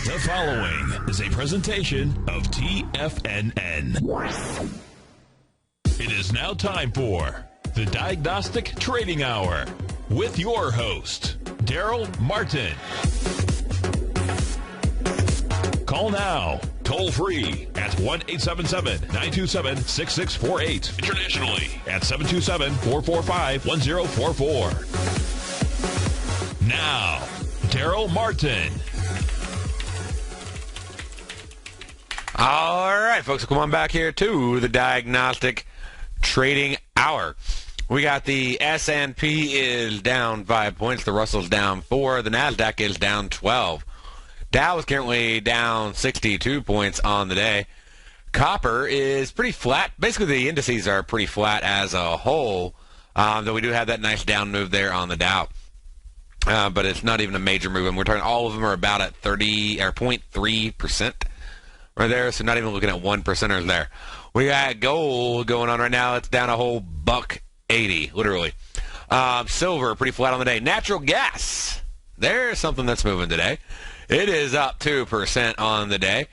The following is a presentation of TFNN. It is now time for the Diagnostic Trading Hour with your host, Darrell Martin. Call now, toll free at 1-877-927-6648. Internationally at 727-445-1044. Now, Darrell Martin. All right, folks, come on back here to the Diagnostic Trading Hour. We got the S&P is down 5 points. The Russell's down 4. The Nasdaq is down 12. Dow is currently down 62 points on the day. Copper is pretty flat. Basically, the indices are pretty flat as a whole, though we do have that nice down move there on the Dow. But it's not even a major move. And we're talking all of them are about at 30 or 0.3%. Right there, so not even looking at 1%ers there. We got gold going on right now. It's down a whole $1.80, literally. Silver, pretty flat on the day. Natural gas, there's something that's moving today. It is up 2% on the day.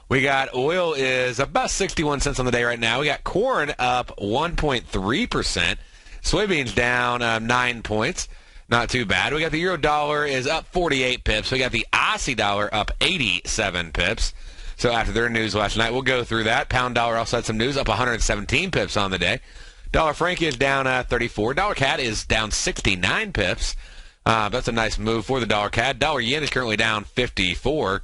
We got oil is about 61 cents on the day right now. We got corn up 1.3%. Soybeans down 9 points. Not too bad. We got the euro dollar is up 48 pips. We got the Aussie dollar up 87 pips. So after their news last night, we'll go through that. Pound dollar also had some news, up 117 pips on the day. Dollar franc is down 34. Dollar CAD is down 69 pips. That's a nice move for the dollar CAD. Dollar yen is currently down 54.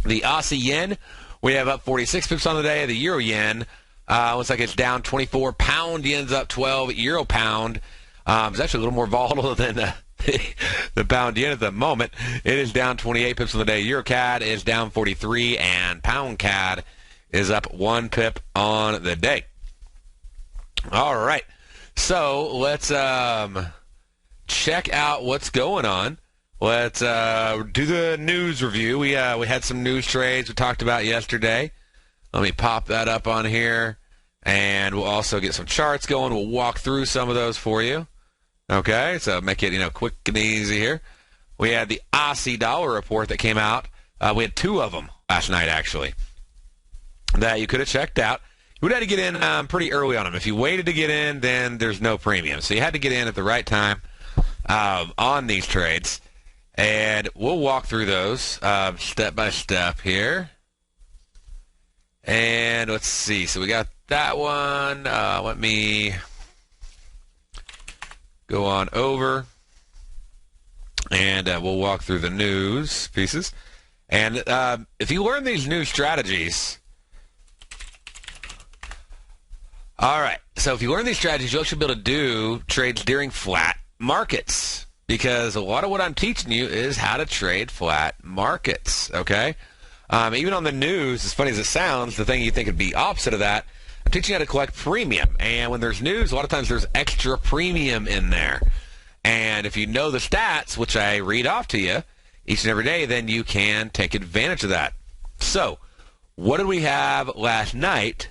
The Aussie yen, we have up 46 pips on the day. The euro yen looks like it's down 24. Pound yen's up 12. Euro pound is actually a little more volatile than the pound yen at the moment. It is down 28 pips on the day. Euro CAD is down 43, and pound CAD is up 1 pip on the day. All right, so let's check out what's going on. Let's do the news review. We had some news trades we talked about yesterday. Let me pop that up on here, and we'll also get some charts going. We'll walk through some of those for you. Okay, so make it quick and easy here. We had the Aussie dollar report that came out. We had 2 of them last night, actually, that you could have checked out. You would have to get in pretty early on them. If you waited to get in, then there's no premium. So you had to get in at the right time on these trades. And we'll walk through those step by step here. And let's see. So we got that one. Let me go on over, and we'll walk through the news pieces. And if you learn these new strategies, all right, so if you learn these strategies, you'll actually be able to do trades during flat markets, because a lot of what I'm teaching you is how to trade flat markets, okay? Even on the news, as funny as it sounds, the thing you think would be opposite of that, I'm teaching you how to collect premium. And when there's news, a lot of times there's extra premium in there. And if you know the stats, which I read off to you each and every day, then you can take advantage of that. So, what did we have last night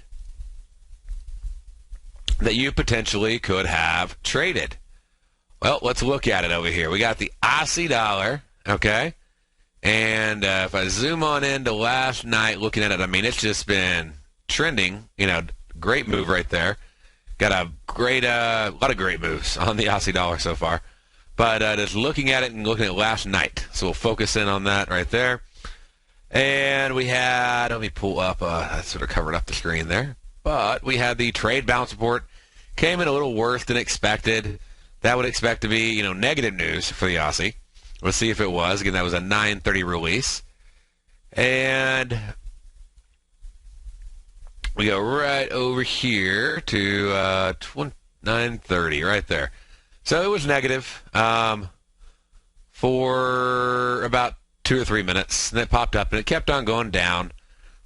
that you potentially could have traded? Well, let's look at it over here. We got the Aussie dollar, okay? And if I zoom on into last night, looking at it, I mean, it's just been trending, great move right there. Got a great, lot of great moves on the Aussie dollar so far. But just looking at it and looking at last night. So we'll focus in on that right there. And we had, let me pull up, I sort of covered up the screen there. But we had the trade balance report. Came in a little worse than expected. That would expect to be, negative news for the Aussie. Let's see if it was. Again, that was a 9:30 release. And we go right over here to 9:30, right there. So it was negative for about 2 or 3 minutes, and it popped up, and it kept on going down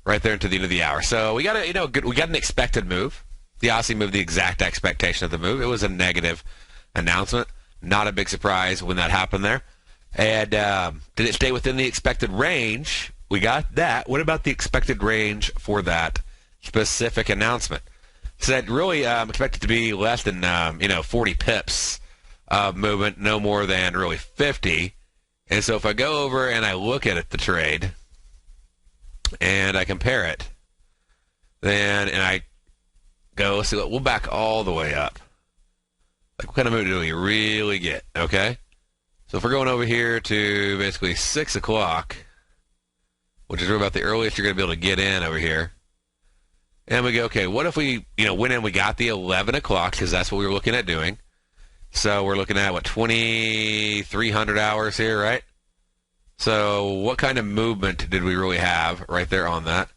right there into the end of the hour. So we got we got an expected move. The Aussie moved the exact expectation of the move. It was a negative announcement. Not a big surprise when that happened there. And did it stay within the expected range? We got that. What about the expected range for that specific announcement? So that really expected to be less than 40 pips of movement, no more than really 50. And so if I go over and I look at it, the trade, and I compare it, and I go, let's see, we'll back all the way up. Like, what kind of move do we really get, okay? So if we're going over here to basically 6 o'clock, which is really about the earliest you're going to be able to get in over here, and we go, okay, what if we, went in, we got the 11 o'clock, because that's what we were looking at doing. So we're looking at, 2,300 hours here, right? So what kind of movement did we really have right there on that?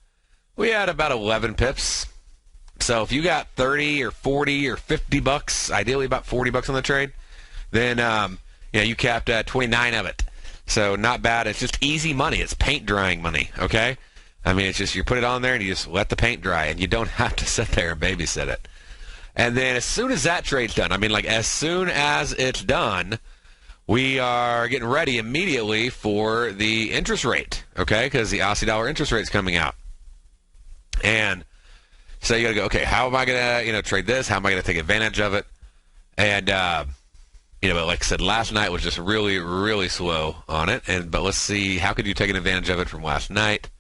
We had about 11 pips. So if you got 30 or 40 or 50 bucks, ideally about 40 bucks on the trade, then you capped 29 of it. So not bad. It's just easy money. It's paint drying money, okay? I mean, it's just you put it on there and you just let the paint dry, and you don't have to sit there and babysit it. And then as soon as that trade's done, as soon as it's done, we are getting ready immediately for the interest rate, okay? Because the Aussie dollar interest rate is coming out. And so you got to go, okay, how am I going to, trade this? How am I going to take advantage of it? And, but like I said, last night was just really, really slow on it. But let's see, how could you take advantage of it from last night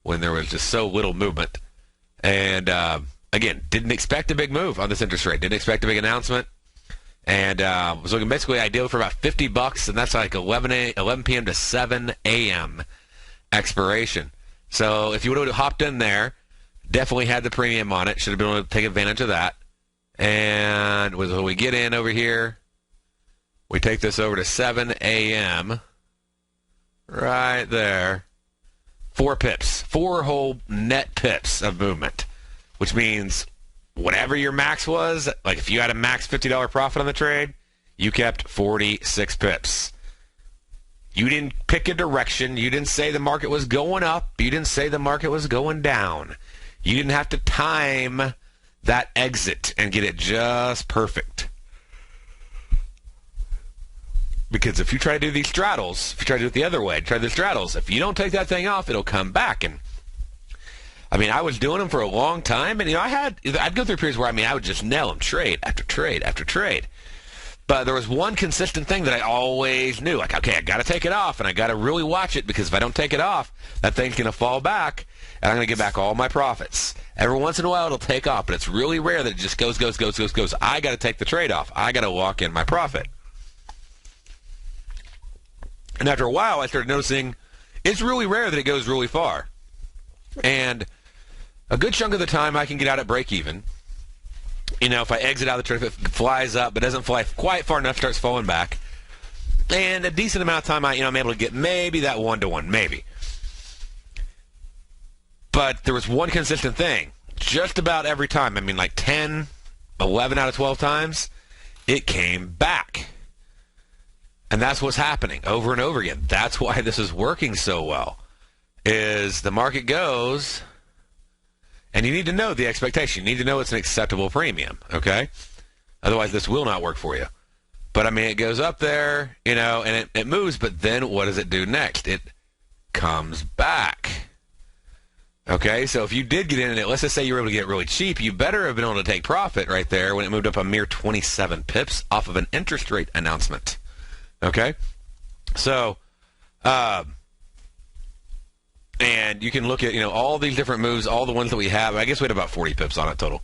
when there was just so little movement? And, again, didn't expect a big move on this interest rate. Didn't expect a big announcement. And was looking basically ideal for about 50 bucks, and that's like 11 p.m. to 7 a.m. expiration. So if you would have hopped in there, definitely had the premium on it. Should have been able to take advantage of that. And when we get in over here, we take this over to 7 a.m. right there. 4 pips. 4 whole net pips of movement, which means whatever your max was, like if you had a max $50 profit on the trade, you kept 46 pips. You didn't pick a direction. You didn't say the market was going up. You didn't say the market was going down. You didn't have to time that exit and get it just perfect. Because if you try to do these straddles, if you try to do it the other way, try the straddles, if you don't take that thing off, it'll come back. And I was doing them for a long time, and I'd go through periods where I would just nail them trade after trade after trade. But there was one consistent thing that I always knew, like, okay, I got to take it off, and I got to really watch it, because if I don't take it off, that thing's going to fall back, and I'm going to get back all my profits. Every once in a while, it'll take off, but it's really rare that it just goes. I got to take the trade off. I got to lock in my profit. And after a while, I started noticing it's really rare that it goes really far. And a good chunk of the time, I can get out at break even. If I exit out of the trade, if it flies up but doesn't fly quite far enough, starts falling back. And a decent amount of time, I'm able to get maybe that 1-to-1, maybe. But there was one consistent thing. Just about every time, like 10, 11 out of 12 times, it came back. And that's what's happening over and over again. That's why this is working so well, is the market goes, and you need to know the expectation. You need to know it's an acceptable premium, okay? Otherwise, this will not work for you. But, it goes up there, and it moves, but then what does it do next? It comes back. Okay, so if you did get in it, let's just say you were able to get it really cheap, you better have been able to take profit right there when it moved up a mere 27 pips off of an interest rate announcement. Okay, so, and you can look at, all these different moves, all the ones that we have. I guess we had about 40 pips on it total.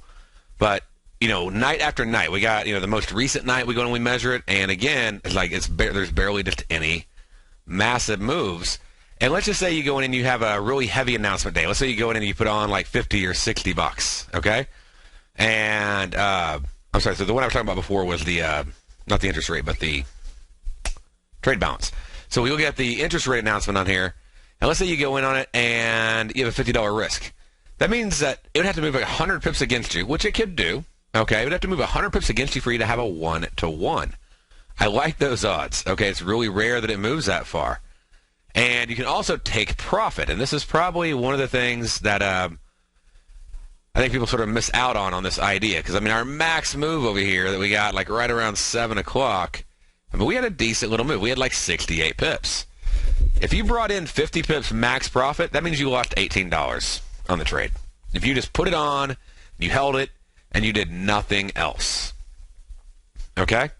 But, night after night, we got, the most recent night we go and we measure it, and again, it's like there's barely just any massive moves. And let's just say you go in and you have a really heavy announcement day. Let's say you go in and you put on like 50 or 60 bucks, okay? And, I'm sorry, so the one I was talking about before was the, not the interest rate, but the trade balance. So we look at the interest rate announcement on here, and let's say you go in on it and you have a $50 risk. That means that it would have to move like 100 pips against you, which it could do. Okay, it would have to move 100 pips against you for you to have a 1-to-1. I like those odds. Okay, it's really rare that it moves that far. And you can also take profit, and this is probably one of the things that I think people sort of miss out on this idea, because our max move over here that we got like right around 7 o'clock, we had a decent little move. We had like 68 pips. If you brought in 50 pips max profit, that means you lost $18 on the trade. If you just put it on, you held it, and you did nothing else. Okay?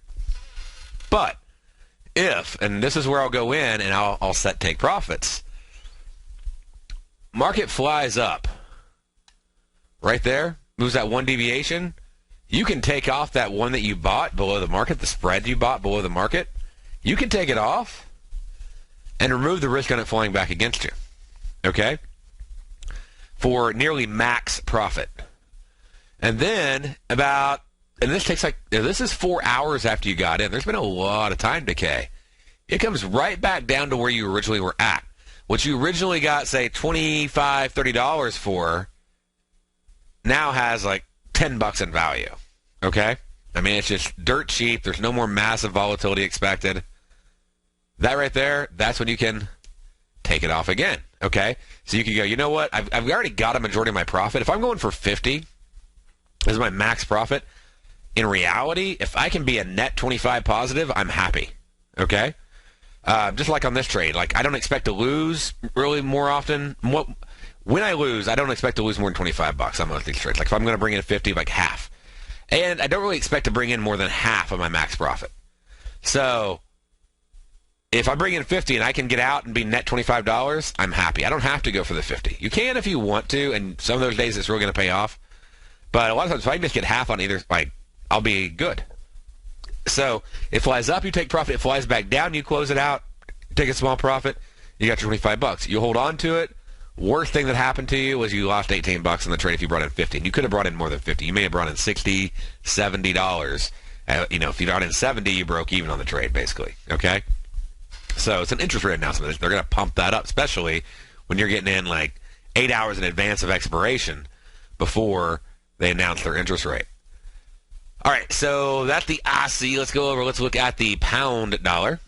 But if, and this is where I'll go in and I'll set take profits, market flies up. Right there, moves that one deviation. You can take off that one that you bought below the market, the spread you bought below the market. You can take it off and remove the risk on it flying back against you. Okay? For nearly max profit. And then and this takes this is 4 hours after you got in. There's been a lot of time decay. It comes right back down to where you originally were at. What you originally got, say, $25, $30 for, now has like $10 in value. Okay? I mean, it's just dirt cheap. There's no more massive volatility expected. That right there, that's when you can take it off again. Okay? So you can go, you know what? I've already got a majority of my profit. If I'm going for 50 as my max profit, in reality, if I can be a net 25 positive, I'm happy. Okay? Just like on this trade, like I don't expect to lose really more often. When I lose, I don't expect to lose more than $25 on most of these trades. Like if I'm going to bring in 50, like half. And I don't really expect to bring in more than half of my max profit. So if I bring in 50 and I can get out and be net $25, I'm happy. I don't have to go for the 50. You can if you want to, and some of those days it's really going to pay off. But a lot of times if I can just get half on either, like I'll be good. So it flies up, you take profit. It flies back down, you close it out, take a small profit, you got your $25. You hold on to it. Worst thing that happened to you was you lost $18 in the trade if you brought in 50. You could have brought in more than 50. You may have brought in $60, $70. If you brought in 70, you broke even on the trade, basically. Okay? So it's an interest rate announcement. They're going to pump that up, especially when you're getting in like 8 hours in advance of expiration before they announce their interest rate. All right, so that's the Aussie. Let's look at the pound dollar.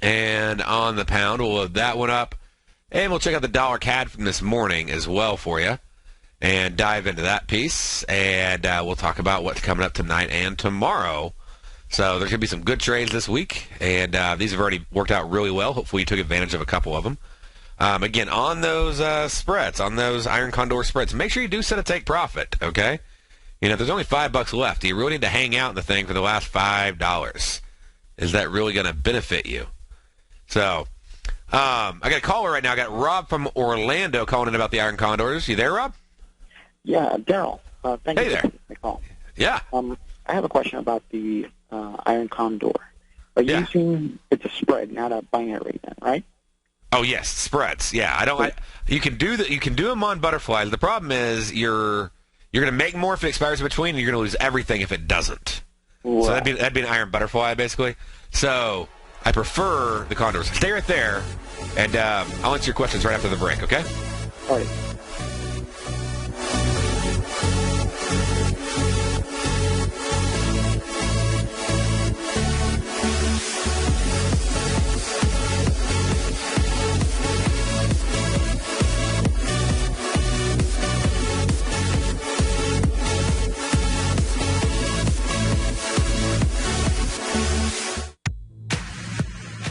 And on the pound, we'll load that one up. And we'll check out the dollar CAD from this morning as well for you and dive into that piece. And we'll talk about what's coming up tonight and tomorrow. So there could be some good trades this week. And these have already worked out really well. Hopefully you took advantage of a couple of them. Again, on those spreads, on those Iron Condor spreads, make sure you do set a take profit, okay? There's only $5 left. You really need to hang out in the thing for the last $5. Is that really going to benefit you? So I got a caller right now. I got Rob from Orlando calling in about the Iron Condors. You there, Rob? Yeah, Darrell. Thank you for the call. Yeah. I have a question about the Iron Condor. Using it's a spread, not a binary, then, right? Oh yes, spreads. Yeah, you can do that. You can do them on butterflies. The problem is you're going to make more if it expires in between, and you're going to lose everything if it doesn't. Right. So that'd be an iron butterfly, basically. So I prefer the Condors. Stay right there, and I'll answer your questions right after the break, okay? All right.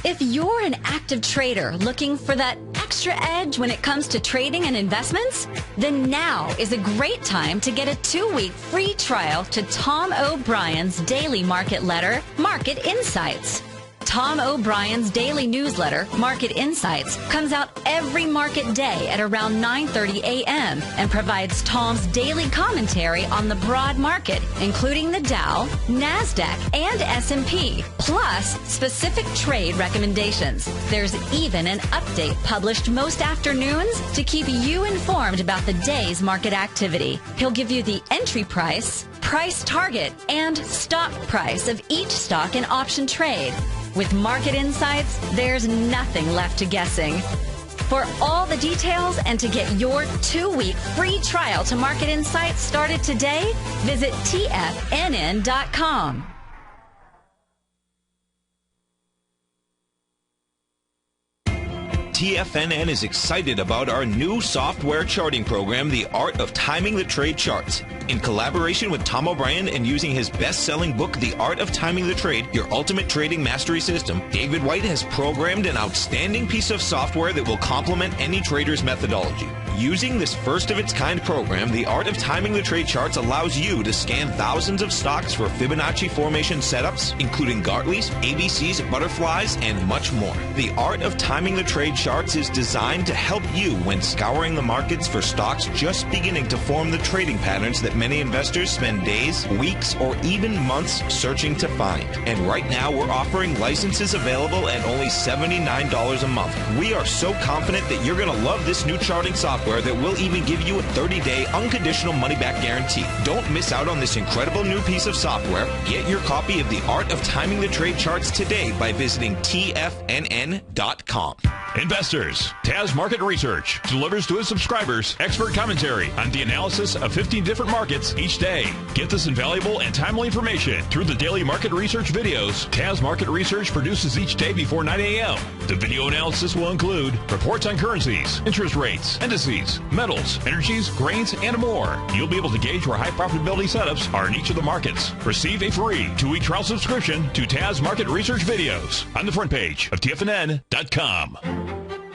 If you're an active trader looking for that extra edge when it comes to trading and investments, then now is a great time to get a 2-week free trial to Tom O'Brien's daily market letter, Market Insights. Tom O'Brien's daily newsletter, Market Insights, comes out every market day at around 9:30 a.m. and provides Tom's daily commentary on the broad market, including the Dow, NASDAQ, and S&P, plus specific trade recommendations. There's even an update published most afternoons to keep you informed about the day's market activity. He'll give you the entry price, price target, and stop price of each stock in option trade. With Market Insights, there's nothing left to guessing. For all the details and to get your 2-week free trial to Market Insights started today, visit TFNN.com. TFNN is excited about our new software charting program, The Art of Timing the Trade Charts. In collaboration with Tom O'Brien and using his best-selling book, The Art of Timing the Trade, Your Ultimate Trading Mastery System, David White has programmed an outstanding piece of software that will complement any trader's methodology. Using this first-of-its-kind program, the Art of Timing the Trade Charts allows you to scan thousands of stocks for Fibonacci formation setups, including Gartleys, ABCs, butterflies, and much more. The Art of Timing the Trade Charts is designed to help you when scouring the markets for stocks just beginning to form the trading patterns that many investors spend days, weeks, or even months searching to find. And right now, we're offering licenses available at only $79 a month. We are so confident that you're going to love this new charting software that will even give you a 30-day unconditional money-back guarantee. Don't miss out on this incredible new piece of software. Get your copy of The Art of Timing the Trade Charts today by visiting TFNN.com. Investors, Taz Market Research delivers to its subscribers expert commentary on the analysis of 15 different markets each day. Get this invaluable and timely information through the daily market research videos Taz Market Research produces each day before 9 a.m. The video analysis will include reports on currencies, interest rates, indices, metals, energies, grains, and more. You'll be able to gauge where high profitability setups are in each of the markets. Receive a free 2-week trial subscription to Taz Market Research videos on the front page of TFNN.com.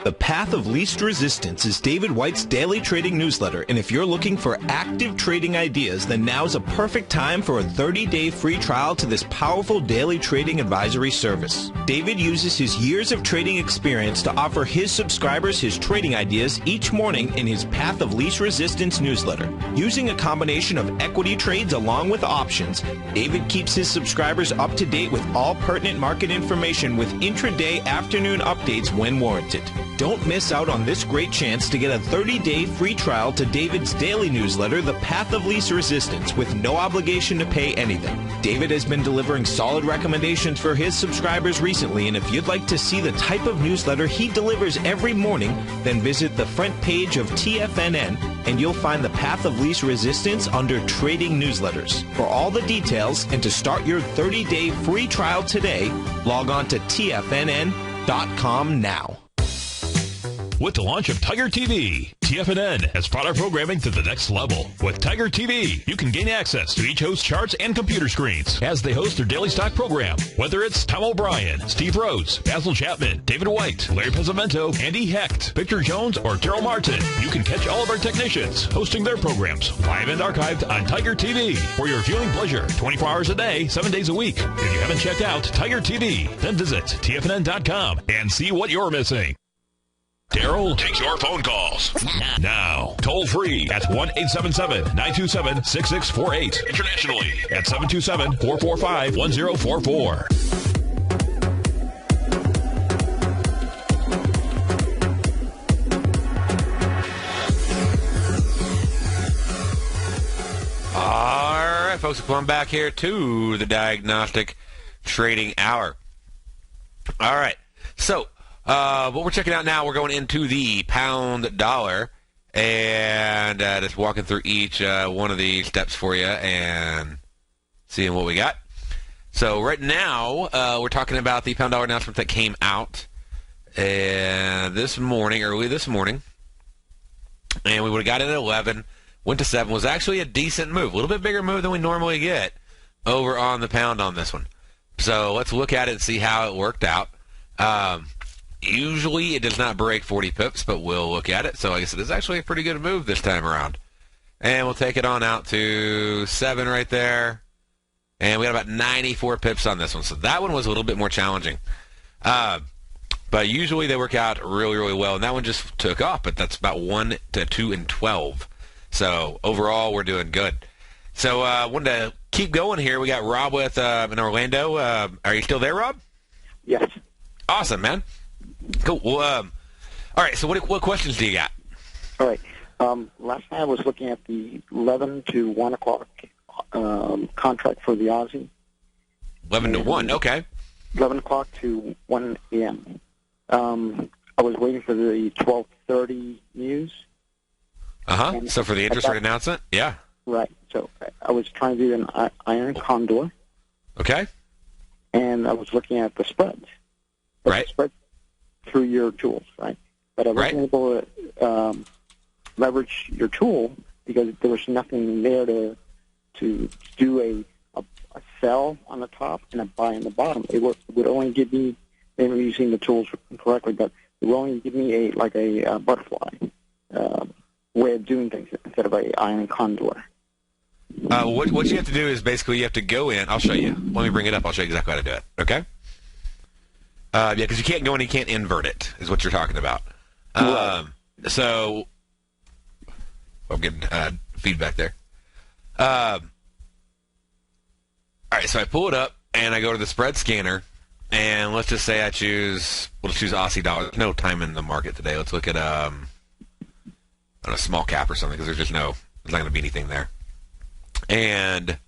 The Path of Least Resistance is David White's daily trading newsletter, and if you're looking for active trading ideas, then now's a perfect time for a 30-day free trial to this powerful daily trading advisory service. David uses his years of trading experience to offer his subscribers his trading ideas each morning in his Path of Least Resistance newsletter. Using a combination of equity trades along with options, David keeps his subscribers up to date with all pertinent market information with intraday afternoon updates when warranted. Don't miss out on this great chance to get a 30-day free trial to David's daily newsletter, The Path of Least Resistance, with no obligation to pay anything. David has been delivering solid recommendations for his subscribers recently, and if you'd like to see the type of newsletter he delivers every morning, then visit the front page of TFNN, and you'll find The Path of Least Resistance under Trading Newsletters. For all the details and to start your 30-day free trial today, log on to TFNN.com now. With the launch of Tiger TV, TFNN has brought our programming to the next level. With Tiger TV, you can gain access to each host's charts and computer screens as they host their daily stock program. Whether it's Tom O'Brien, Steve Rhodes, Basil Chapman, David White, Larry Pezzamento, Andy Hecht, Victor Jones, or Darrell Martin, you can catch all of our technicians hosting their programs live and archived on Tiger TV for your viewing pleasure 24 hours a day, 7 days a week. If you haven't checked out Tiger TV, then visit TFNN.com and see what you're missing. Darrell takes your phone calls now, toll free at 1-877-927-6648. Internationally at 727-445-1044. All right, folks, we're coming back here to the Diagnostic Trading Hour. All right, so what we're checking out now, we're going into the pound dollar and just walking through each one of these steps for you and seeing what we got. So right now, we're talking about the pound dollar announcement that came out this morning, early this morning. And we would have got in at 11, went to 7, was actually a decent move, a little bit bigger move than we normally get over on the pound on this one. So let's look at it and see how it worked out. Usually it does not break 40 pips, but we'll look at it. So I guess it is actually a pretty good move this time around. And we'll take it on out to 7 right there. And we got about 94 pips on this one. So that one was a little bit more challenging. But usually they work out really, really well. And that one just took off, but that's about 1 to 2 and 12. So overall, we're doing good. So I wanted to keep going here. We got Rob with in Orlando. Are you still there, Rob? Yes. Awesome, man. Cool. Well, all right, so what questions do you got? All right. Last night I was looking at the 11 to 1 o'clock contract for the Aussie. 11 to 1, okay. 11 o'clock to 1 a.m. I was waiting for the 12:30 news. Uh-huh. So for the interest rate announcement? Yeah. Right. So I was trying to do an iron Condor. Okay. And I was looking at the spreads. Right. The spread through your tools, right? But I wasn't able to leverage your tool because there was nothing there to do a sell on the top and a buy on the bottom. It would only give me, maybe I'm using the tools correctly, but it would only give me a butterfly way of doing things instead of a iron Condor. What you have to do is basically you have to go in. I'll show you. Let me bring it up. I'll show you exactly how to do it. Okay? Yeah, because you can't go in and you can't invert it, is what you're talking about. Right. So, I'm getting feedback there. All right, so I pull it up, and I go to the spread scanner, and let's just say let's choose Aussie dollar. There's no time in the market today. Let's look at a small cap or something, because there's not going to be anything there. And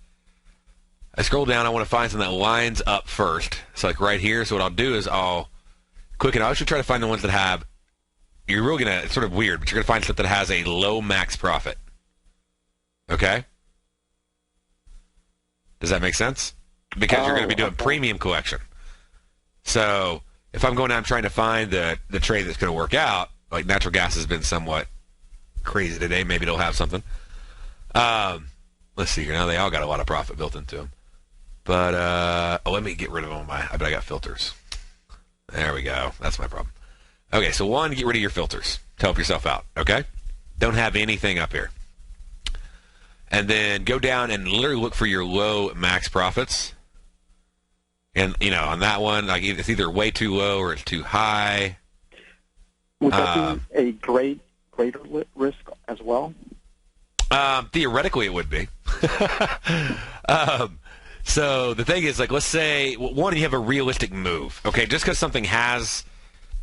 I scroll down. I want to find something that lines up first. So like right here. So what I'll do is I'll click it. I'll actually try to find the ones that have. You're really gonna. It's sort of weird, but you're gonna find stuff that has a low max profit. Okay. Does that make sense? Because you're going to be doing premium collection. So if I'm going out and trying to find the trade that's going to work out, like natural gas has been somewhat crazy today. Maybe it'll have something. Let's see here. Now they all got a lot of profit built into them. But, let me get rid of them. I bet I got filters. There we go. That's my problem. Okay, so one, get rid of your filters to help yourself out, okay? Don't have anything up here. And then go down and literally look for your low max profits. And, on that one, like it's either way too low or it's too high. Would that be a greater risk as well? Theoretically, it would be. So the thing is, like, let's say, one, you have a realistic move. Okay, just because something has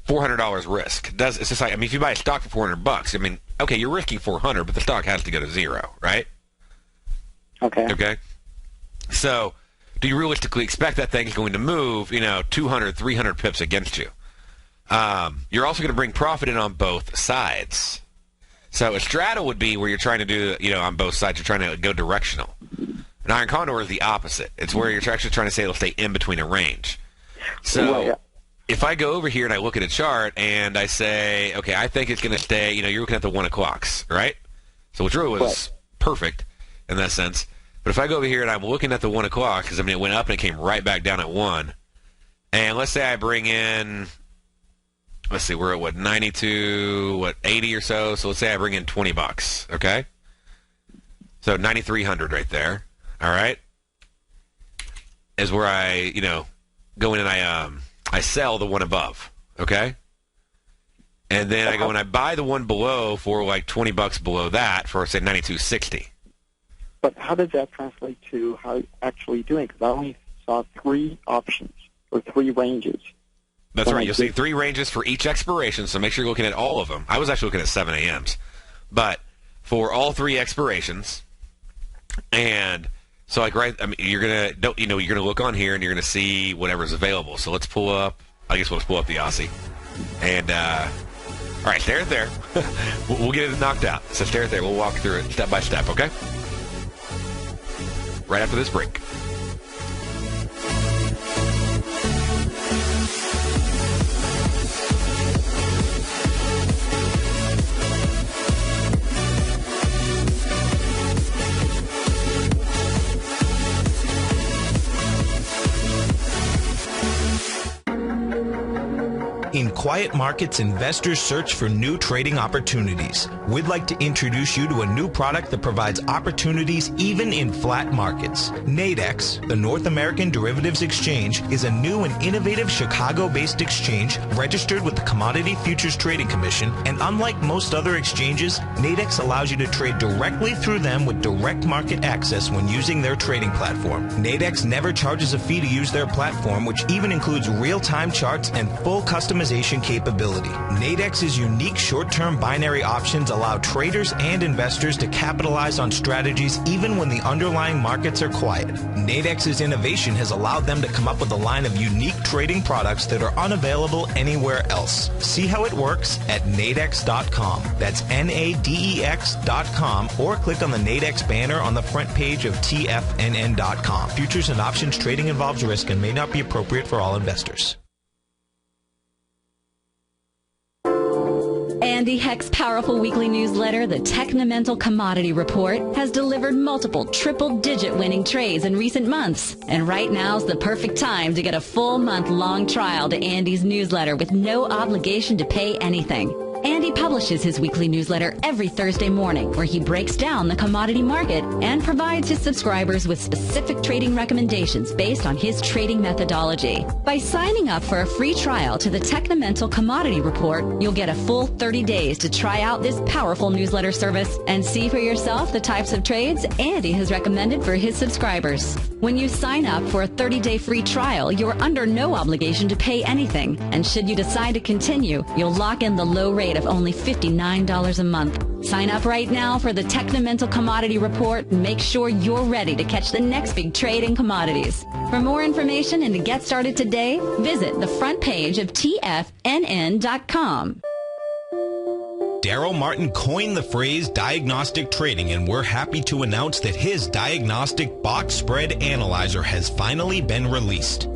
$400 risk, it's just like, if you buy a stock for $400, okay, you're risking $400, but the stock has to go to zero, right? Okay. Okay. So, do you realistically expect that thing is going to move, 200, 300 pips against you? You're also going to bring profit in on both sides. So a straddle would be where you're trying to do, on both sides, you're trying to go directional. An iron condor is the opposite. It's where you're actually trying to say it'll stay in between a range. So if I go over here and I look at a chart and I say, okay, I think it's going to stay, you're looking at the 1 o'clocks, right? So which really was perfect in that sense. But if I go over here and I'm looking at the 1 o'clock, because it went up and it came right back down at 1, and let's say I bring in, let's see, we're at 92, 80 or so. So let's say I bring in $20, okay? So 9,300 right there. All right, is where I, go in and I sell the one above, okay? And then I go and I buy the one below for like $20 below that for say 92.60. But how does that translate to how you're actually doing? Because I only saw 3 options or 3 ranges. That's right. You'll see 3 ranges for each expiration, so make sure you're looking at all of them. I was actually looking at 7 a.m.s, but for all 3 expirations, and so like you're gonna look on here and you're gonna see whatever's available. So let's pull up. I guess we'll just pull up the Aussie, and all right, stare there. We'll get it knocked out. So stare there. We'll walk through it step by step. Okay. Right after this break. In quiet markets, investors search for new trading opportunities. We'd like to introduce you to a new product that provides opportunities even in flat markets. Nadex, the North American Derivatives Exchange, is a new and innovative Chicago-based exchange registered with the Commodity Futures Trading Commission, and unlike most other exchanges, Nadex allows you to trade directly through them with direct market access when using their trading platform. Nadex never charges a fee to use their platform, which even includes real-time charts and full customization capability. Nadex's unique short-term binary options allow traders and investors to capitalize on strategies even when the underlying markets are quiet. Nadex's innovation has allowed them to come up with a line of unique trading products that are unavailable anywhere else. See how it works at nadex.com. That's Nadex.com, or click on the Nadex banner on the front page of TFNN.com. Futures and options trading involves risk and may not be appropriate for all investors. Andy Heck's powerful weekly newsletter, the Technomental Commodity Report, has delivered multiple triple-digit winning trades in recent months. And right now's the perfect time to get a full month-long trial to Andy's newsletter with no obligation to pay anything. Andy Andy publishes his weekly newsletter every Thursday morning, where he breaks down the commodity market and provides his subscribers with specific trading recommendations based on his trading methodology. By signing up for a free trial to the Technomental Commodity Report, you'll get a full 30 days to try out this powerful newsletter service and see for yourself the types of trades Andy has recommended for his subscribers. When you sign up for a 30-day free trial, you're under no obligation to pay anything. And should you decide to continue, you'll lock in the low rate of only $59 a month. Sign up right now for the Technomental Commodity Report and make sure you're ready to catch the next big trade in commodities. For more information and to get started today, visit the front page of TFNN.com. Darrell Martin coined the phrase diagnostic trading, and we're happy to announce that his Diagnostic Box Spread Analyzer has finally been released.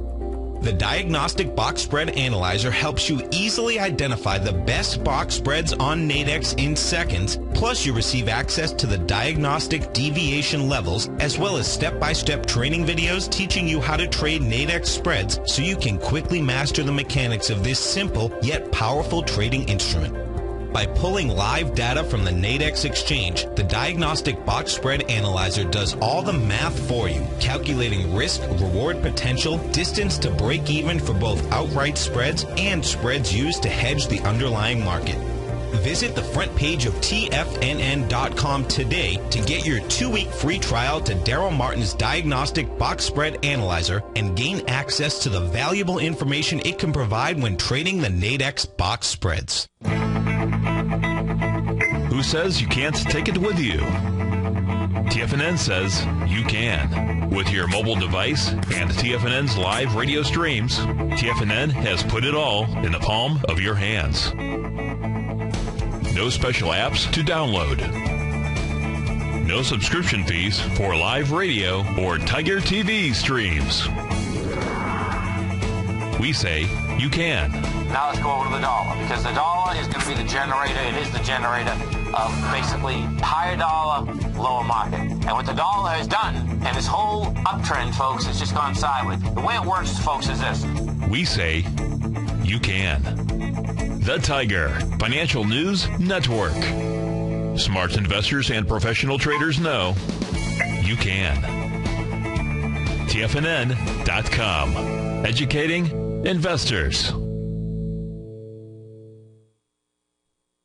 The Diagnostic Box Spread Analyzer helps you easily identify the best box spreads on Nadex in seconds, plus you receive access to the diagnostic deviation levels, as well as step-by-step training videos teaching you how to trade Nadex spreads so you can quickly master the mechanics of this simple yet powerful trading instrument. By pulling live data from the Nadex exchange, the Diagnostic Box Spread Analyzer does all the math for you, calculating risk, reward potential, distance to break even for both outright spreads and spreads used to hedge the underlying market. Visit the front page of TFNN.com today to get your 2-week free trial to Darrell Martin's Diagnostic Box Spread Analyzer and gain access to the valuable information it can provide when trading the Nadex box spreads. Who says you can't take it with you? TFNN says you can. With your mobile device and TFNN's live radio streams, TFNN has put it all in the palm of your hands. No special apps to download. No subscription fees for live radio or Tiger TV streams. We say you can. Now let's go over to the dollar, because the dollar is going to be the generator. It is the generator of basically higher dollar, lower market. And what the dollar has done, and this whole uptrend, folks, has just gone sideways. The way it works, folks, is this. We say you can. The Tiger Financial News Network. Smart investors and professional traders know you can. TFNN.com. Educating investors.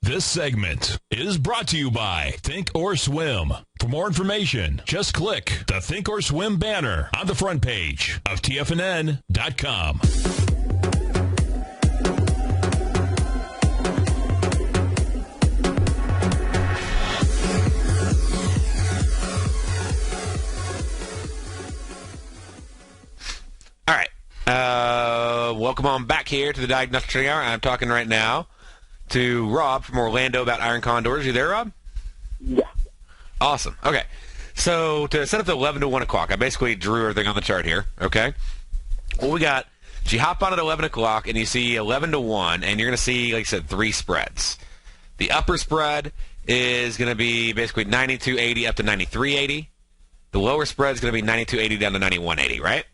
This segment is brought to you by Think or Swim. For more information, just click the Think or Swim banner on the front page of TFNN.com. All right. Welcome on back here to the Diagnostic Trading Hour. I'm talking right now to Rob from Orlando about iron condors. You there, Rob? Yeah. Awesome. Okay. So to set up the 11 to 1 o'clock, I basically drew everything on the chart here. Okay. Well, we got, so you hop on at 11 o'clock and you see 11 to 1, and you're going to see, like I said, 3 spreads. The upper spread is going to be basically 92.80 up to 93.80. The lower spread is going to be 92.80 down to 91.80, right?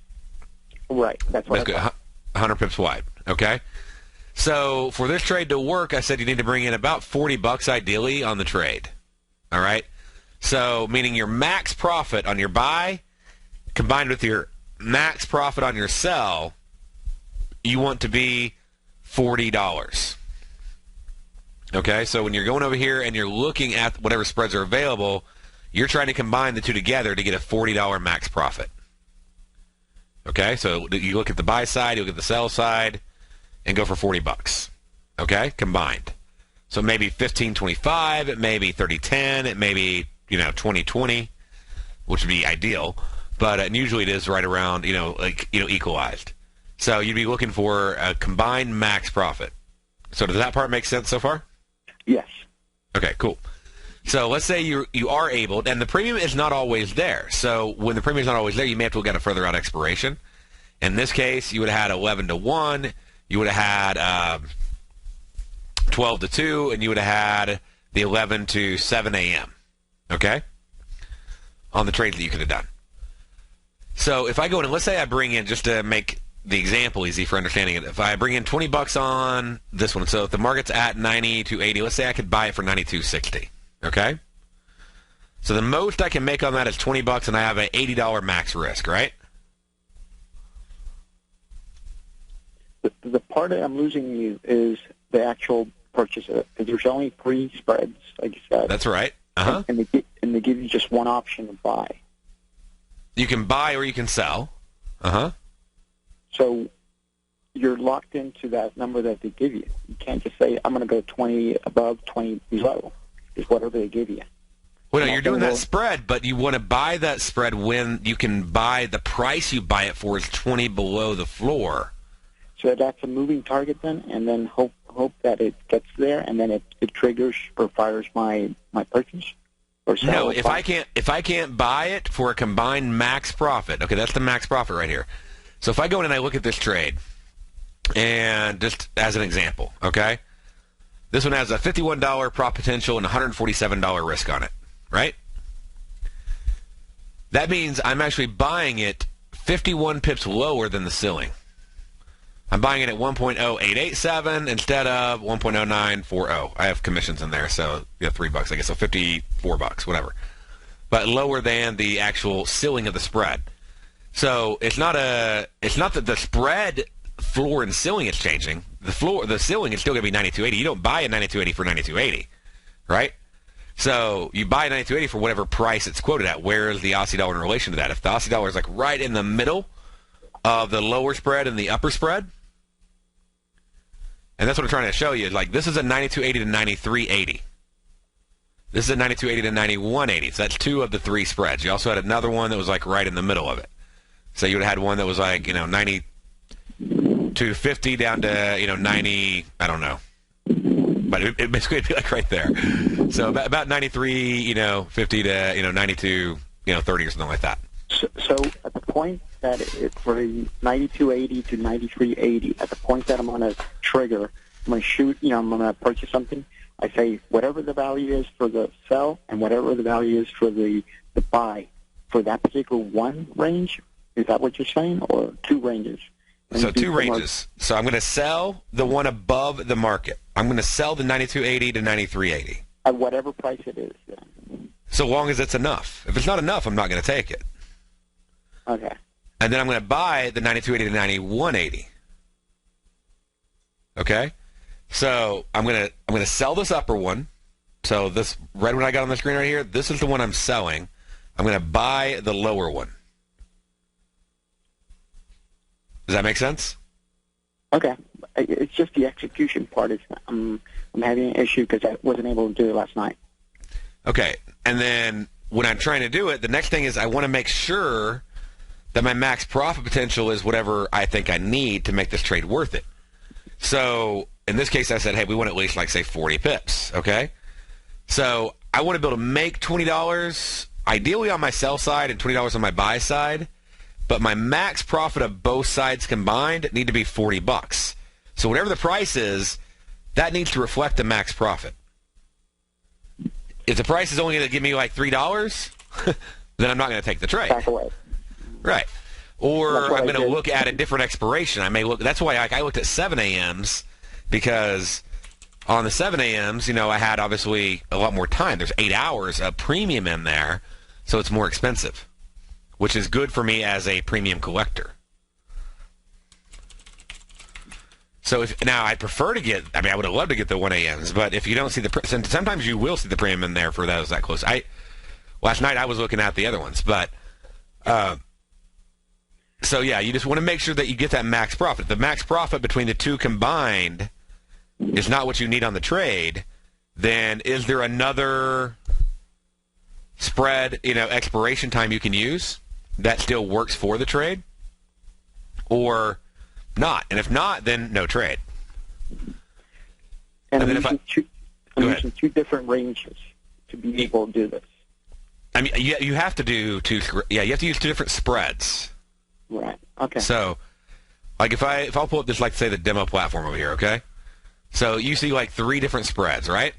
Right. That's what I thought. 100 pips wide. Okay. So for this trade to work, I said you need to bring in about $40 ideally on the trade. All right. So meaning your max profit on your buy combined with your max profit on your sell, you want to be $40. Okay. So when you're going over here and you're looking at whatever spreads are available, you're trying to combine the two together to get a $40 max profit. Okay, so you look at the buy side, you look at the sell side, and go for $40. Okay, combined. So maybe 15.25, it may be 30.10, it may be 20.20, which would be ideal. But usually it is right around equalized. So you'd be looking for a combined max profit. So does that part make sense so far? Yes. Okay, cool. So let's say you are able, and the premium is not always there. So when the premium is not always there, you may have to look at a further out expiration. In this case, you would have had 11 to 1, you would have had 12 to 2, and you would have had the 11 to 7 a.m. Okay? On the trades that you could have done. So if I go in, and let's say I bring in, just to make the example easy for understanding it, if I bring in $20 on this one, so if the market's at 92.80, let's say I could buy it for 92.60, okay? So the most I can make on that is $20, and I have an $80 max risk, right? The part that I'm losing you is the actual purchase of it, because there's only 3 spreads, like you said. That's right. Uh-huh. And they give you just one option to buy. You can buy or you can sell. Uh-huh. So you're locked into that number that they give you. You can't just say, I'm going to go 20 above, 20 below. It's whatever they give you. Well, no, you're doing that spread, but you want to buy that spread when you can buy the price you buy it for is 20 below the floor. So that's a moving target then, and then hope that it gets there, and then it triggers or fires my purchase? Or sell? No, if I can't buy it for a combined max profit, okay, that's the max profit right here. So if I go in and I look at this trade, and just as an example, okay, this one has a $51 prop potential and $147 risk on it, right? That means I'm actually buying it 51 pips lower than the ceiling. I'm buying it at 1.0887 instead of 1.0940. I have commissions in there, so $3, I guess, so $54, whatever. But lower than the actual ceiling of the spread. So it's not that the spread floor and ceiling is changing. The ceiling is still going to be 92.80. You don't buy a 92.80 for 92.80, right? So you buy 92.80 for whatever price it's quoted at. Where is the Aussie dollar in relation to that? If the Aussie dollar is like right in the middle of the lower spread and the upper spread, and that's what I'm trying to show you. Like, this is a 92.80 to 93.80. This is a 92.80 to 91.80. So that's 2 of the 3 spreads. You also had another one that was like right in the middle of it. So you would have had one that was like, 92.50 down to, 90, I don't know. But it basically would be like right there. So about 93, 50 to, 92, 30 or something like that. So at the point that for 92.80 to 93.80, at the point that I'm going to trigger, I'm going to shoot, I'm going to purchase something, I say whatever the value is for the sell and whatever the value is for the buy for that particular one range. Is that what you're saying, or 2 ranges? So 2 ranges. So I'm going to sell the one above the market. I'm going to sell the 92.80 to 93.80. At whatever price it is, then. So long as it's enough. If it's not enough, I'm not going to take it. Okay. And then I'm going to buy the 92.80 to 91.80. Okay? So I'm going to sell this upper one. So this red one I got on the screen right here, this is the one I'm selling. I'm going to buy the lower one. Does that make sense? Okay. It's just the execution part. I'm having an issue because I wasn't able to do it last night. Okay. And then when I'm trying to do it, the next thing is I want to make sure that my max profit potential is whatever I think I need to make this trade worth it. So in this case, I said, hey, we want at least, like, say, 40 pips, okay? So I want to be able to make $20, ideally on my sell side and $20 on my buy side, but my max profit of both sides combined need to be $40. So whatever the price is, that needs to reflect the max profit. If the price is only going to give me like $3, then I'm not going to take the trade. Back away. Right. Or I'm going to look at a different expiration. I may look. That's why I looked at 7 a.m.s, because on the 7 a.m.s, I had obviously a lot more time. There's 8 hours of premium in there, so it's more expensive, which is good for me as a premium collector. So now I'd prefer to get, I would have loved to get the 1 a.m.s, but if you don't see sometimes you will see the premium in there for those that close. Last night I was looking at the other ones, but so yeah, you just want to make sure that you get that max profit. The max profit between the 2 combined is not what you need on the trade. Then is there another spread, expiration time you can use that still works for the trade, or not? And if not, then no trade. And I'm using 2 different ranges to be able to do this. You have to do 2. Yeah, you have to use 2 different spreads. Right. Okay. So, like if I'll pull up this, like, say, the demo platform over here, okay? So you see like 3 different spreads, right?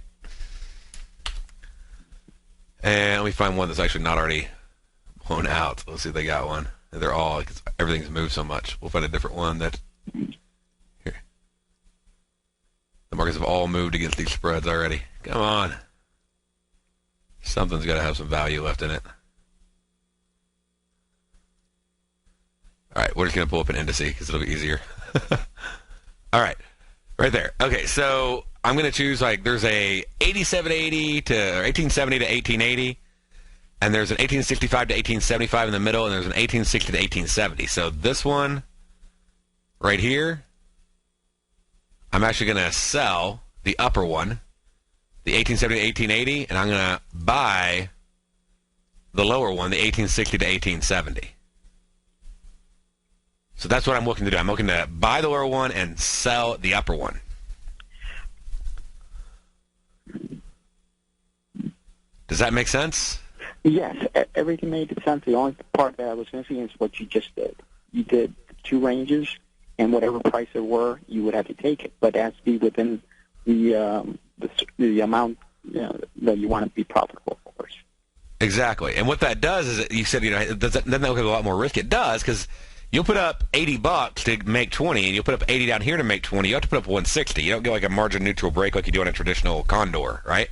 And let me find one that's actually not already blown out. Let's see if they got one. They're all, everything's moved so much. We'll find a different one that, here. The markets have all moved against these spreads already. Come on. Something's got to have some value left in it. All right, we're just going to pull up an indice because it'll be easier. All right, right there. Okay, so I'm going to choose, like, there's a 8780 to, or 1870 to 1880, and there's an 1865 to 1875 in the middle, and there's an 1860 to 1870. So this one right here, I'm actually going to sell the upper one, the 1870 to 1880, and I'm going to buy the lower one, the 1860 to 1870. So that's what I'm looking to do. I'm looking to buy the lower one and sell the upper one. Does that make sense? Yes, everything made sense. The only part that I was missing is what you just did. You did 2 ranges, and whatever price there were, you would have to take it. But it has to be within the amount that you want to be profitable, of course. Exactly. And what that does is, you said, doesn't that look a lot more risk? It does, because you'll put up $80 to make 20, and you'll put up 80 down here to make 20. You have to put up 160. You don't get like a margin neutral break like you do on a traditional Condor, right?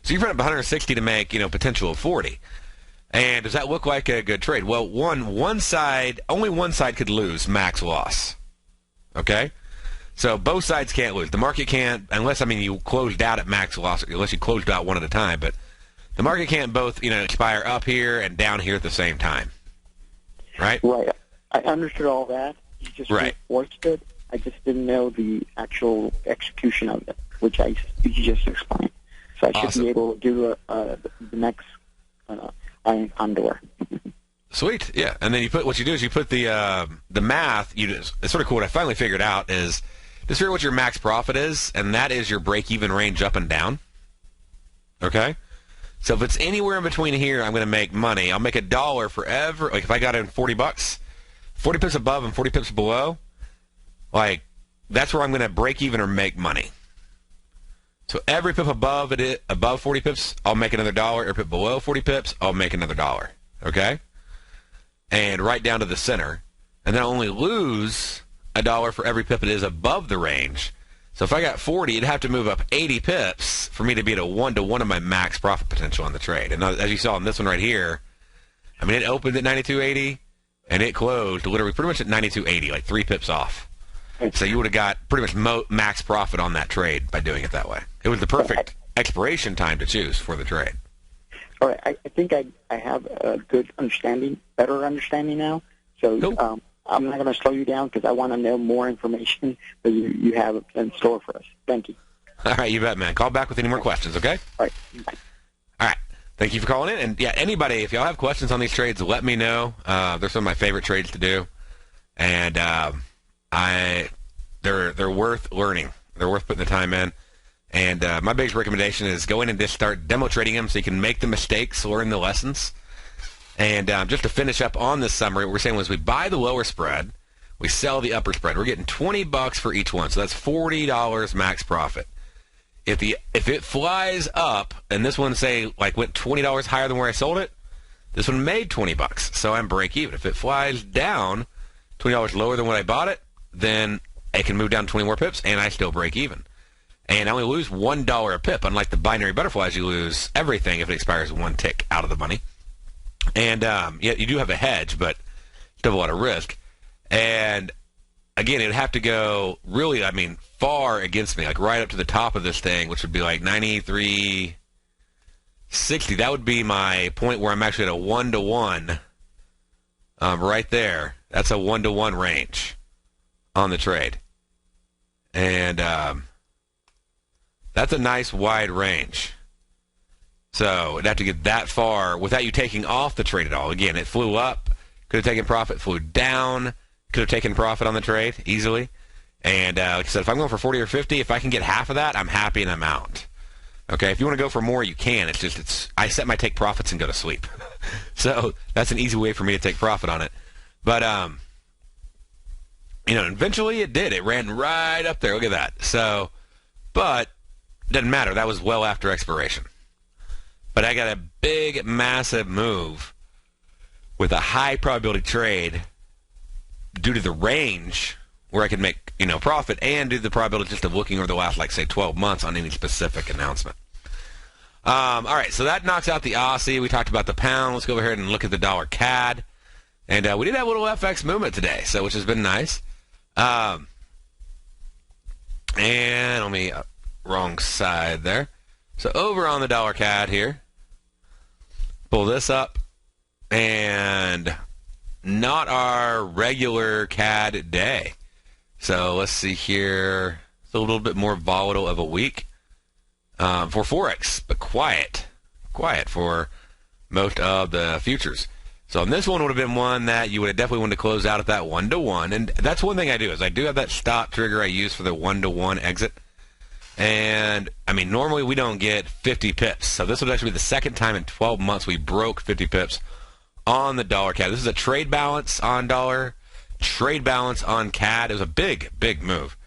So you put up 160 to make, potential of 40. And does that look like a good trade? Well, only one side could lose max loss. Okay? So both sides can't lose. The market can't, unless, you closed out at max loss, unless you closed out one at a time, but the market can't both, expire up here and down here at the same time. Right? Right. I understood all that. You just reinforced it. I just didn't know the actual execution of it, which you just explained. So I should be able to do the next iron Condor. Sweet, yeah. And then what you do is you put the math. It's sort of cool. What I finally figured out is just figure what your max profit is, and that is your break-even range up and down. Okay. So if it's anywhere in between here, I'm going to make money. I'll make $1 for every. Like if I got in $40. 40 pips above and 40 pips below, that's where I'm going to break even or make money. So every pip above 40 pips, I'll make another $1. Every pip below 40 pips, I'll make another $1. Okay? And right down to the center. And then I'll only lose $1 for every pip it is above the range. So if I got 40, it'd have to move up 80 pips for me to be at a 1-to-1 of my max profit potential on the trade. And as you saw in this one right here, it opened at 92.80. And it closed literally pretty much at 92.80, like 3 pips off. So you would have got pretty much max profit on that trade by doing it that way. It was the perfect expiration time to choose for the trade. All right. I think I have a good understanding, better understanding now. So cool. I'm not going to slow you down because I want to know more information that you have in store for us. Thank you. All right, you bet, man. Call back with any more questions, okay? All right. Bye. All right. Thank you for calling in. And, yeah, anybody, if y'all have questions on these trades, let me know. They're some of my favorite trades to do. And they're worth learning. They're worth putting the time in. And my biggest recommendation is go in and just start demo trading them so you can make the mistakes, learn the lessons. And just to finish up on this summary, what we're saying was we buy the lower spread, we sell the upper spread. We're getting $20 for each one, so that's $40 max profit. If it flies up, and this one, say, went $20 higher than where I sold it, this one made $20, so I'm break even. If it flies down $20 lower than what I bought it, then it can move down 20 more pips, and I still break even. And I only lose $1 a pip. Unlike the binary butterflies, you lose everything if it expires 1 tick out of the money. And you do have a hedge, but still have a lot of risk. And again, it would have to go really, far against me, right up to the top of this thing, which would be 93.60. That would be my point where I'm actually at a 1-to-1 right there. That's a 1-to-1 range on the trade. And that's a nice wide range. So it'd have to get that far without you taking off the trade at all. Again, it flew up, could have taken profit, flew down, could have taken profit on the trade easily. And like I said, if I'm going for 40 or 50, if I can get half of that, I'm happy and I'm out. Okay, if you want to go for more, you can. I set my take profits and go to sleep. So that's an easy way for me to take profit on it. But eventually it did. It ran right up there. Look at that. So, but it doesn't matter. That was well after expiration. But I got a big, massive move with a high probability trade due to the range where I can make, profit, and due to the probability just of looking over the last, say 12 months on any specific announcement. All right, so that knocks out the Aussie. We talked about the pound. Let's go over here and look at the dollar CAD. And we did have a little FX movement today, which has been nice. And let me, wrong side there. So over on the dollar CAD here, pull this up, and not our regular CAD day. So let's see here. It's a little bit more volatile of a week for Forex, but quiet for most of the futures. So on this one would have been one that you would have definitely wanted to close out at that 1-to-1. And that's one thing I do, is I do have that stop trigger I use for the 1-to-1 exit. And, normally we don't get 50 pips. So this would actually be the second time in 12 months we broke 50 pips on the dollar CAD. This is a trade balance on dollar, trade balance on CAD. It was a big, big move.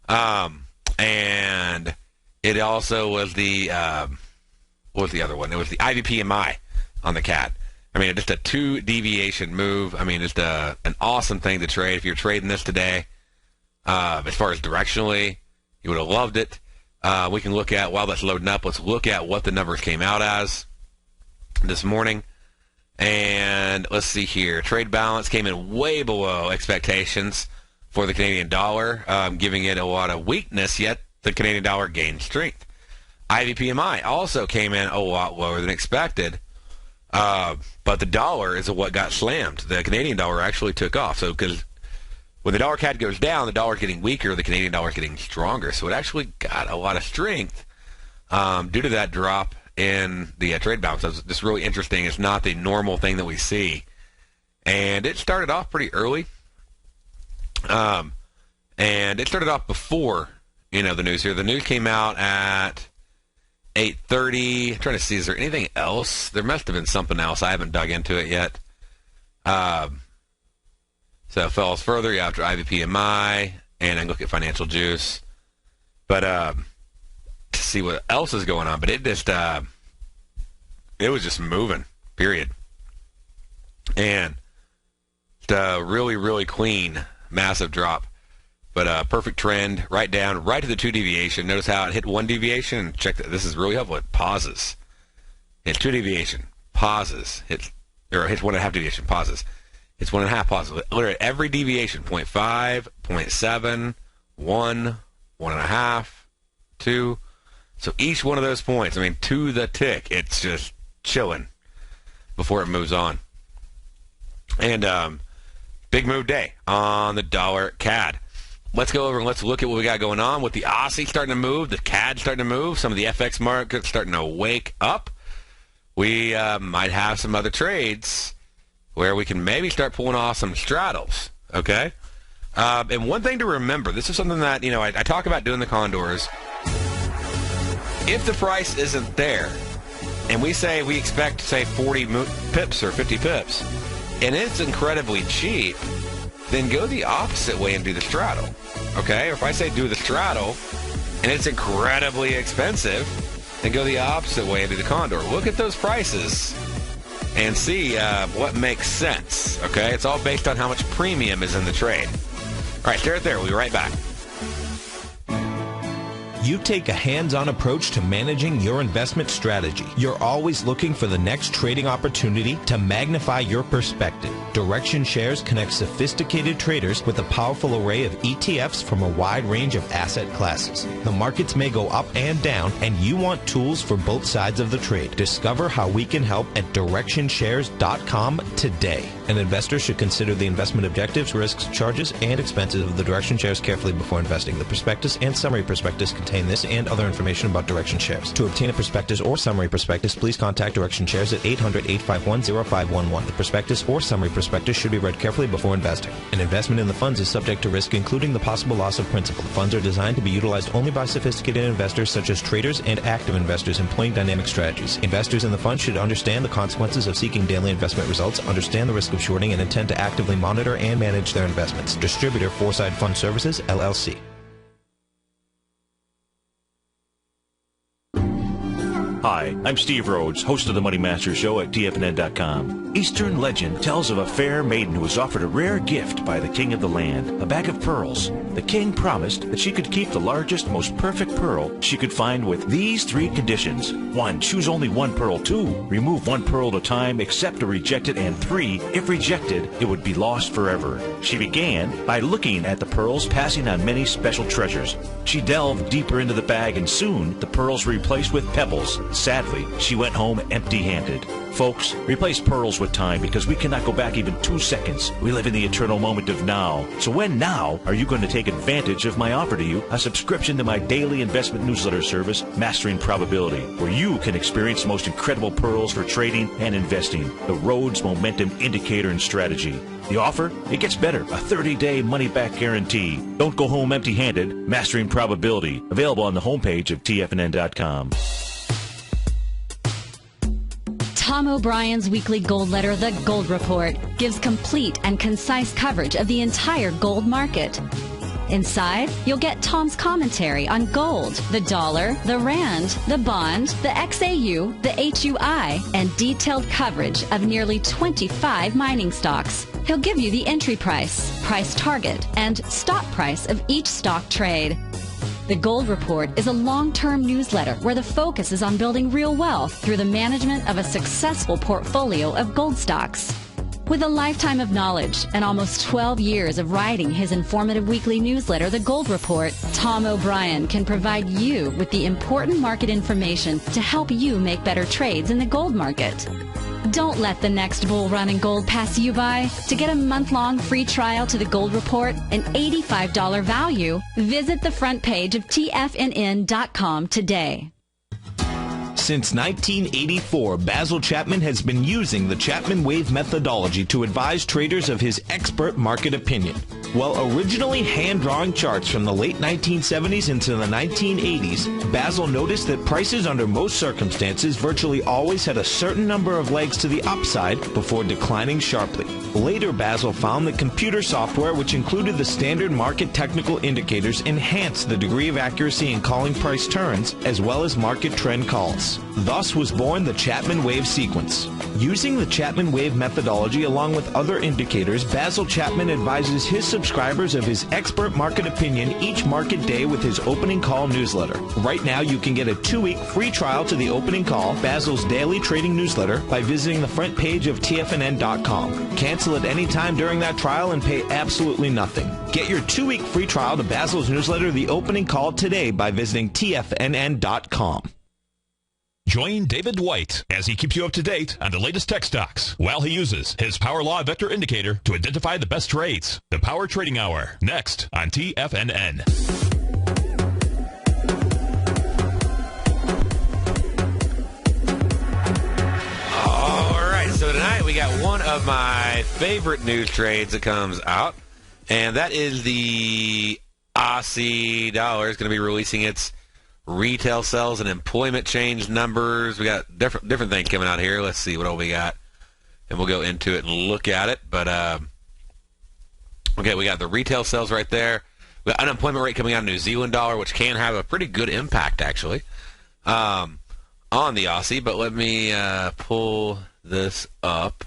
And it also was the, what was the other one? It was the IVPMI on the CAD. Just a 2 deviation move. Just an awesome thing to trade. If you're trading this today, as far as directionally, you would have loved it. We can look at, while that's loading up, let's look at what the numbers came out as this morning. And let's see here. Trade balance came in way below expectations for the Canadian dollar, giving it a lot of weakness, yet the Canadian dollar gained strength. IVPMI also came in a lot lower than expected. But the dollar is what got slammed. The Canadian dollar actually took off. So because when the dollar CAD goes down, the dollar is getting weaker, the Canadian dollar is getting stronger. So it actually got a lot of strength due to that drop in the trade balance. That's just really interesting. It's not the normal thing that we see. And it started off pretty early. And it started off before, the news here. The news came out at 8:30. I'm trying to see, is there anything else? There must have been something else. I haven't dug into it yet. So it falls further after IVPMI, and I look at Financial Juice. But to see what else is going on. But it just, it was just moving, period. And really, really clean, massive drop. But perfect trend, right down, right to the 2 deviation. Notice how it hit 1 deviation, and check that. This is really helpful. It pauses. Hits 2 deviation, pauses. Hits 1.5 deviation, pauses. Hits 1.5, pauses. Literally every deviation, 0.5, 0.7, 1, 1.5, 2. So each one of those points, to the tick, it's just chilling before it moves on. And big move day on the dollar CAD. Let's go over and let's look at what we got going on with the Aussie starting to move, the CAD starting to move, some of the FX markets starting to wake up. We might have some other trades where we can maybe start pulling off some straddles, okay? And one thing to remember, this is something that, I talk about doing the Condors. If the price isn't there, and we say we expect, say, 40 pips or 50 pips, and it's incredibly cheap, then go the opposite way and do the straddle, okay? Or if I say do the straddle, and it's incredibly expensive, then go the opposite way and do the Condor. Look at those prices and see what makes sense, okay? It's all based on how much premium is in the trade. All right, stay right there. We'll be right back. You take a hands-on approach to managing your investment strategy. You're always looking for the next trading opportunity to magnify your perspective. Direction Shares connects sophisticated traders with a powerful array of ETFs from a wide range of asset classes. The markets may go up and down, and you want tools for both sides of the trade. Discover how we can help at DirectionShares.com today. An investor should consider the investment objectives, risks, charges, and expenses of the Direction Shares carefully before investing. The prospectus and summary prospectus contain this and other information about Direction Shares. To obtain a prospectus or summary prospectus, please contact Direction Shares at 800-851-0511. The prospectus or summary prospectus should be read carefully before investing. An investment in the funds is subject to risk, including the possible loss of principal. The funds are designed to be utilized only by sophisticated investors such as traders and active investors employing dynamic strategies. Investors in the fund should understand the consequences of seeking daily investment results, understand the risk of shorting, and intend to actively monitor and manage their investments. Distributor, Foreside Fund Services, LLC. Hi, I'm Steve Rhodes, host of the Money Master Show at TFNN.com. Eastern legend tells of a fair maiden who was offered a rare gift by the king of the land, a bag of pearls. The king promised that she could keep the largest, most perfect pearl she could find with these 3 conditions. 1, choose only 1 pearl. 2, remove 1 pearl at a time, accept or reject it. And 3, if rejected, it would be lost forever. She began by looking at the pearls, passing on many special treasures. She delved deeper into the bag, and soon the pearls were replaced with pebbles. Sadly, she went home empty-handed. Folks, replace pearls with time, because we cannot go back even 2 seconds. We live in the eternal moment of now. So when now are you going to take advantage of my offer to you, a subscription to my daily investment newsletter service, Mastering Probability, where you can experience the most incredible pearls for trading and investing, the Rhodes Momentum Indicator and Strategy. The offer? It gets better. A 30-day money-back guarantee. Don't go home empty-handed. Mastering Probability. Available on the homepage of TFNN.com. Tom O'Brien's weekly gold letter, The Gold Report, gives complete and concise coverage of the entire gold market. Inside, you'll get Tom's commentary on gold, the dollar, the rand, the bond, the XAU, the HUI, and detailed coverage of nearly 25 mining stocks. He'll give you the entry price, price target, and stop price of each stock trade. The Gold Report is a long-term newsletter where the focus is on building real wealth through the management of a successful portfolio of gold stocks. With a lifetime of knowledge and almost 12 years of writing his informative weekly newsletter, The Gold Report, Tom O'Brien can provide you with the important market information to help you make better trades in the gold market. Don't let the next bull run in gold pass you by. To get a month-long free trial to The Gold Report, an $85 value, visit the front page of TFNN.com today. Since 1984, Basil Chapman has been using the Chapman Wave methodology to advise traders of his expert market opinion. While originally hand-drawing charts from the late 1970s into the 1980s, Basil noticed that prices under most circumstances virtually always had a certain number of legs to the upside before declining sharply. Later, Basil found that computer software, which included the standard market technical indicators, enhanced the degree of accuracy in calling price turns, as well as market trend calls. Thus was born the Chapman Wave sequence. Using the Chapman Wave methodology along with other indicators, Basil Chapman advises his subscribers of his expert market opinion each market day with his opening call newsletter. Right now, you can get a 2-week free trial to the opening call, Basil's daily trading newsletter, by visiting the front page of TFNN.com. Cancel at any time during that trial and pay absolutely nothing. Get your 2-week free trial to Basil's newsletter, The Opening Call, today by visiting TFNN.com. Join David White as he keeps you up to date on the latest tech stocks while he uses his Power Law Vector Indicator to identify the best trades. The Power Trading Hour, next on TFNN. All right, so tonight we got one of my favorite news trades that comes out, and that is the Aussie dollar is going to be releasing its retail sales and employment change numbers. We got different things coming out here. Let's see what all we got, and we'll go into it and look at it. But okay, we got the retail sales right there. We got unemployment rate coming out of New Zealand dollar, which can have a pretty good impact actually on the Aussie. But let me pull this up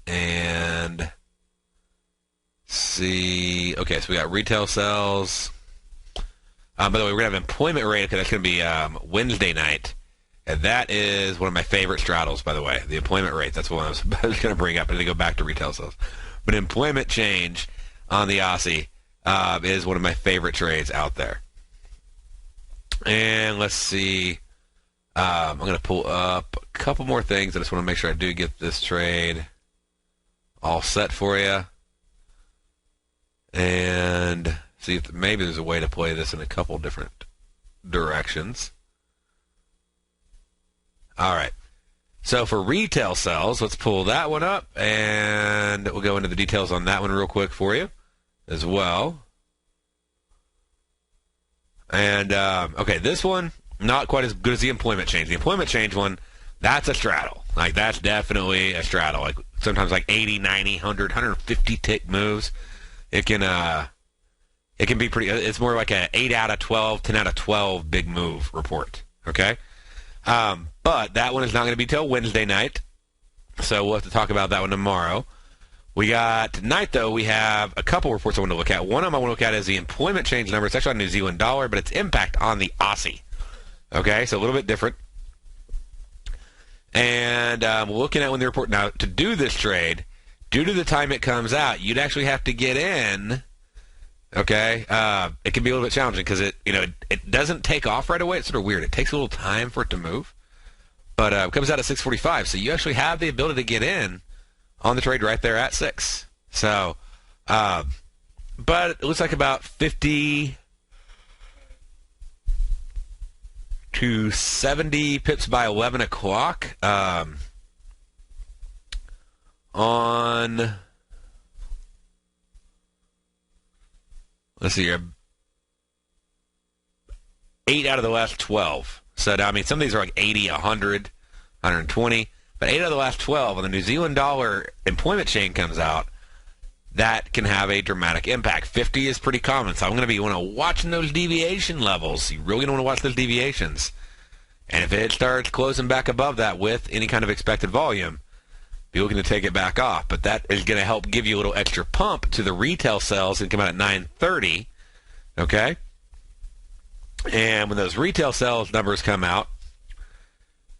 and see. Okay, so we got retail sales. By the way, we're going to have employment rate, because that's going to be Wednesday night. And that is one of my favorite straddles, by the way. The employment rate, that's what I was going to bring up. I need to go back to retail sales. But employment change on the Aussie is one of my favorite trades out there. And let's see. I'm going to pull up a couple more things. I just want to make sure I do get this trade all set for you. And see if maybe there's a way to play this in a couple different directions. All right. So for retail sales, let's pull that one up, and we'll go into the details on that one real quick for you as well. And, okay, this one, not quite as good as the employment change. The employment change one, that's a straddle. Like, that's definitely a straddle. Like, sometimes like 80, 90, 100, 150 tick moves. It can be pretty, it's more like a 8 out of 12, 10 out of 12 big move report, okay? But that one is not going to be till Wednesday night, so we'll have to talk about that one tomorrow. We got tonight, though, we have a couple reports I want to look at. One of them I want to look at is the employment change number. It's actually on New Zealand dollar, but its impact on the Aussie. Okay, so a little bit different. And we're looking at when the report. Now, to do this trade, due to the time it comes out, you'd actually have to get in. Okay, it can be a little bit challenging because it doesn't take off right away. It's sort of weird. It takes a little time for it to move. But it comes out at 6:45, so you actually have the ability to get in on the trade right there at 6. So, but it looks like about 50 to 70 pips by 11 o'clock on, let's see here, 8 out of the last 12. So, I mean, some of these are like 80, 100, 120. But 8 out of the last 12, when the New Zealand dollar employment chain comes out, that can have a dramatic impact. 50 is pretty common, so I'm going to be watching those deviation levels. You really don't want to watch those deviations. And if it starts closing back above that with any kind of expected volume, be looking to take it back off. But that is going to help give you a little extra pump to the retail sales and come out at 9:30. Okay? And when those retail sales numbers come out,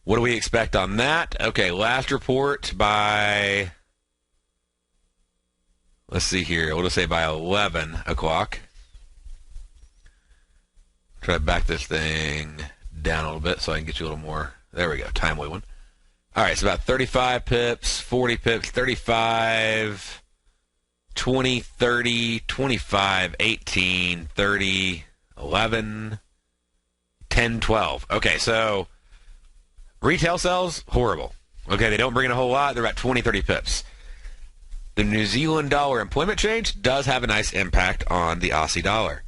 what do we expect on that? Okay, last report by, let's see here. We'll just say by 11 o'clock. Try to back this thing down a little bit so I can get you a little more. There we go, timely one. All right, so about 35 pips, 40 pips, 35, 20, 30, 25, 18, 30, 11, 10, 12. Okay, so retail sales, horrible. Okay, they don't bring in a whole lot. They're about 20, 30 pips. The New Zealand dollar employment change does have a nice impact on the Aussie dollar.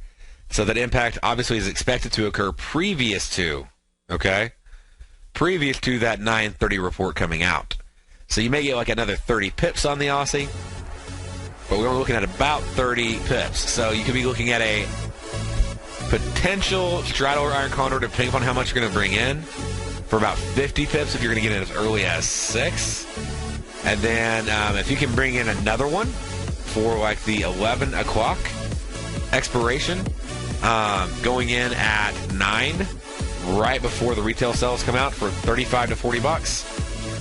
So that impact obviously is expected to occur previous to that 9:30 report coming out. So you may get like another 30 pips on the Aussie, but we're looking at about 30 pips. So you could be looking at a potential straddle or iron condor, depending on how much you're going to bring in, for about 50 pips if you're going to get in as early as 6. And then if you can bring in another one for like the 11 o'clock expiration, going in at 9 right before the retail sales come out for 35 to 40 bucks,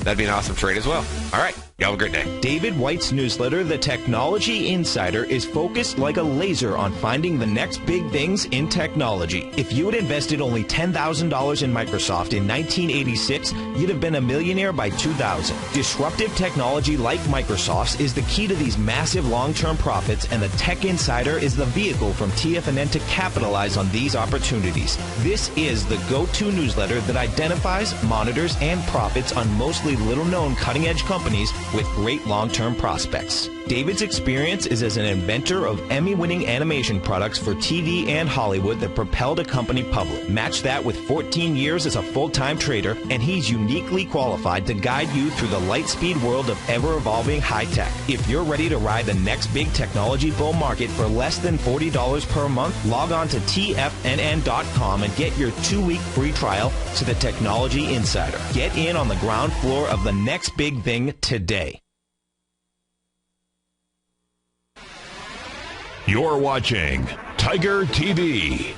that'd be an awesome trade as well. All right. Y'all have a great day. David White's newsletter, The Technology Insider, is focused like a laser on finding the next big things in technology. If you had invested only $10,000 in Microsoft in 1986, you'd have been a millionaire by 2000. Disruptive technology like Microsoft's is the key to these massive long-term profits, and the Tech Insider is the vehicle from TFNN to capitalize on these opportunities. This is the go-to newsletter that identifies, monitors, and profits on mostly little-known cutting-edge companies with great long-term prospects. David's experience is as an inventor of Emmy-winning animation products for TV and Hollywood that propelled a company public. Match that with 14 years as a full-time trader, and he's uniquely qualified to guide you through the light-speed world of ever-evolving high-tech. If you're ready to ride the next big technology bull market for less than $40 per month, log on to TFNN.com and get your 2-week free trial to the Technology Insider. Get in on the ground floor of the next big thing today. You're watching Tiger TV.